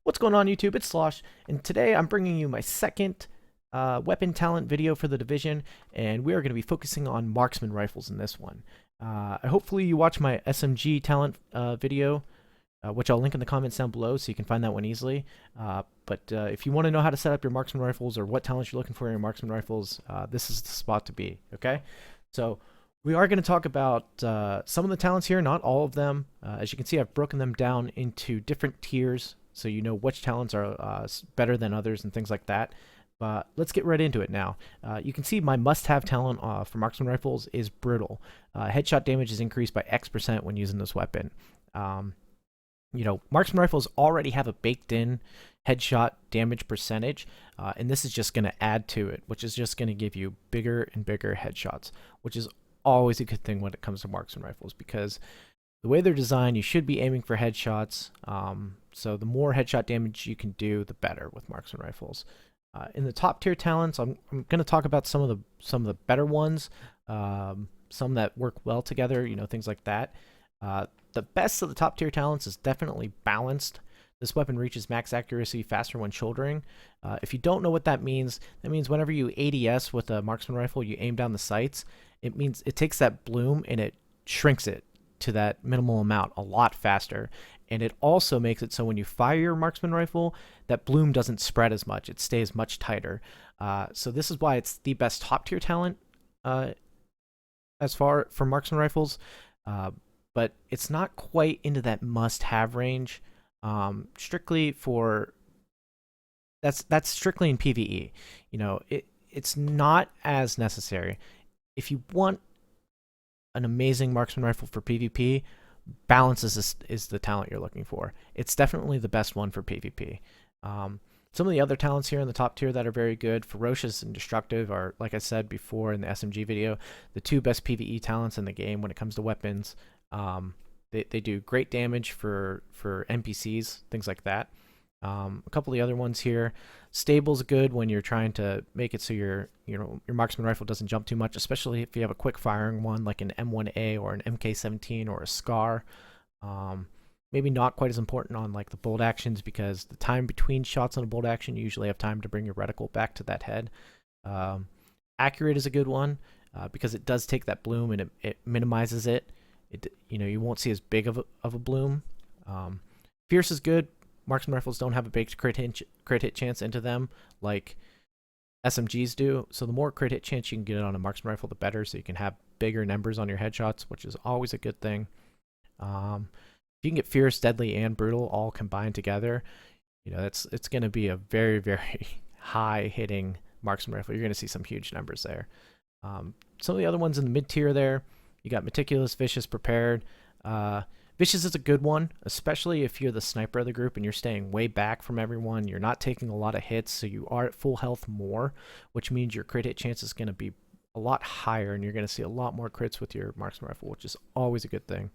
What's going on, YouTube? It's Slosh, and today I'm bringing you my second weapon talent video for the division, and we are going to be focusing on Marksman Rifles in this one. Hopefully you watch my SMG talent video, which I'll link in the comments down below so you can find that one easily. But if you want to know how to set up your Marksman Rifles or what talents you're looking for in your Marksman Rifles, this is the spot to be, okay? So we are going to talk about some of the talents here, not all of them. As you can see, I've broken them down into different tiers, so you know which talents are better than others and things like that. But let's get right into it now. You can see my must-have talent for Marksman Rifles is Brutal. Headshot damage is increased by X% when using this weapon. Marksman Rifles already have a baked-in headshot damage percentage, and this is just going to add to it, which is just going to give you bigger and bigger headshots, which is always a good thing when it comes to Marksman Rifles, because the way they're designed, you should be aiming for headshots. So the more headshot damage you can do, the better with Marksman Rifles. In the top tier talents, I'm going to talk about some of the better ones, some that work well together, things like that. The best of the top tier talents is definitely Balanced. This weapon reaches max accuracy faster when shouldering. If you don't know what that means whenever you ADS with a Marksman Rifle, you aim down the sights, it means it takes that bloom and it shrinks it to that minimal amount a lot faster. And it also makes it so when you fire your Marksman Rifle, that bloom doesn't spread as much. It stays much tighter. So this is why it's the best top tier talent as far for Marksman Rifles. But it's not quite into that must-have range. Strictly for that's strictly in PvE. It's not as necessary. If you want an amazing Marksman Rifle for PvP, Balance is the talent you're looking for. It's definitely the best one for PvP. Some of the other talents here in the top tier that are very good, Ferocious and Destructive, are, like I said before in the SMG video, the two best PvE talents in the game when it comes to weapons. They do great damage for NPCs, things like that. A couple of the other ones here. Stable's good when you're trying to make it so your Marksman Rifle doesn't jump too much, especially if you have a quick firing one like an M1A or an MK17 or a SCAR. Maybe not quite as important on like the bolt actions, because the time between shots on a bolt action, you usually have time to bring your reticle back to that head. Accurate is a good one because it does take that bloom and it minimizes it. You won't see as big of a bloom. Fierce is good. Marksman Rifles don't have a baked crit hit chance into them like SMGs do, so the more crit hit chance you can get on a Marksman Rifle, the better, so you can have bigger numbers on your headshots, which is always a good thing. If you can get Fierce, Deadly, and Brutal all combined together, it's going to be a very, very high-hitting Marksman Rifle. You're going to see some huge numbers there. Some of the other ones in the mid-tier there, you got Meticulous, Vicious, Prepared. Vicious is a good one, especially if you're the sniper of the group and you're staying way back from everyone. You're not taking a lot of hits, so you are at full health more, which means your crit hit chance is going to be a lot higher, and you're going to see a lot more crits with your Marksman Rifle, which is always a good thing.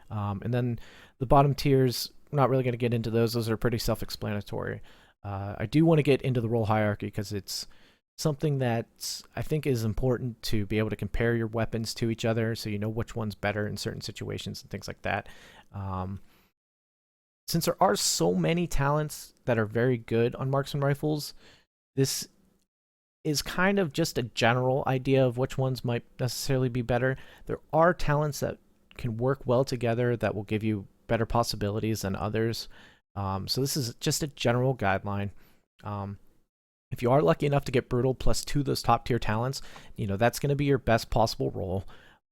And then the bottom tiers, we're not really going to get into those. Those are pretty self-explanatory. I do want to get into the role hierarchy because it's something that I think is important to be able to compare your weapons to each other, so you know which one's better in certain situations and things like that. Since there are so many talents that are very good on Marksman Rifles, this is kind of just a general idea of which ones might necessarily be better. There are talents that can work well together that will give you better possibilities than others. So this is just a general guideline. If you are lucky enough to get Brutal plus 2 of those top tier talents, that's going to be your best possible role.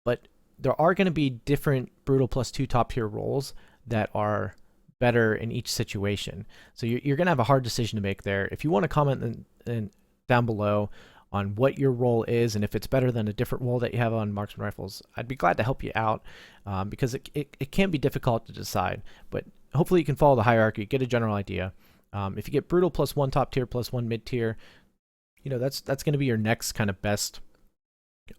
But there are going to be different Brutal plus 2 top tier roles that are better in each situation. So you're going to have a hard decision to make there. If you want to comment down below on what your role is and if it's better than a different role that you have on Marksman Rifles, I'd be glad to help you out because it can be difficult to decide. But hopefully you can follow the hierarchy, get a general idea. If you get Brutal plus 1 top tier plus 1 mid tier, that's going to be your next kind of best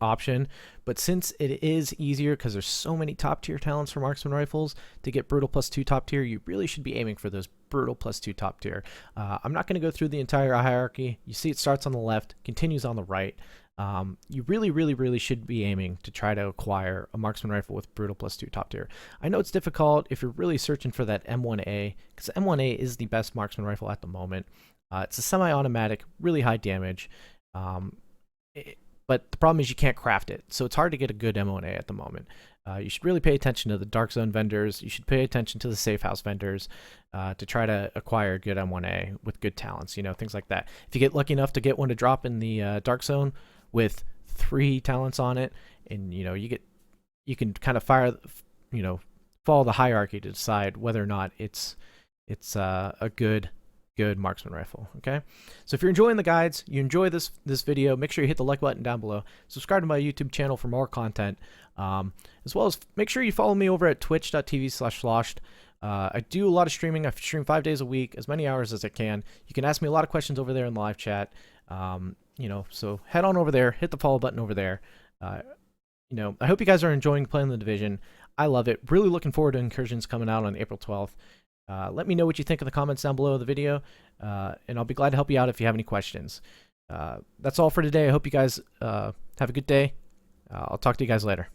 option, but since it is easier because there's so many top tier talents for Marksman Rifles to get brutal +2 top tier, you really should be aiming for those brutal +2 top tier. I'm not going to go through the entire hierarchy. You see it starts on the left, continues on the right. You really should be aiming to try to acquire a Marksman Rifle with brutal +2 top tier. I know it's difficult if you're really searching for that M1A, because M1A is the best Marksman Rifle at the moment. It's a semi-automatic, really high damage. But the problem is you can't craft it, so it's hard to get a good M1A at the moment. You should really pay attention to the Dark Zone vendors. You should pay attention to the Safe House vendors to try to acquire a good M1A with good talents, things like that. If you get lucky enough to get one to drop in the Dark Zone with 3 talents on it, and you can kind of follow the hierarchy to decide whether or not it's a good Marksman Rifle. Okay, so if you're enjoying the guides, you enjoy this video, make sure you hit the like button down below, subscribe to my YouTube channel for more content, as well as make sure you follow me over at twitch.tv/sloshed. I do a lot of streaming. I stream 5 days a week, as many hours as I can. You can ask me a lot of questions over there in the live chat. So head on over there, hit the follow button over there. I hope you guys are enjoying playing the Division. I love it. Really looking forward to Incursions coming out on April 12th. Let me know what you think in the comments down below the video, and I'll be glad to help you out if you have any questions. That's all for today. I hope you guys have a good day. I'll talk to you guys later.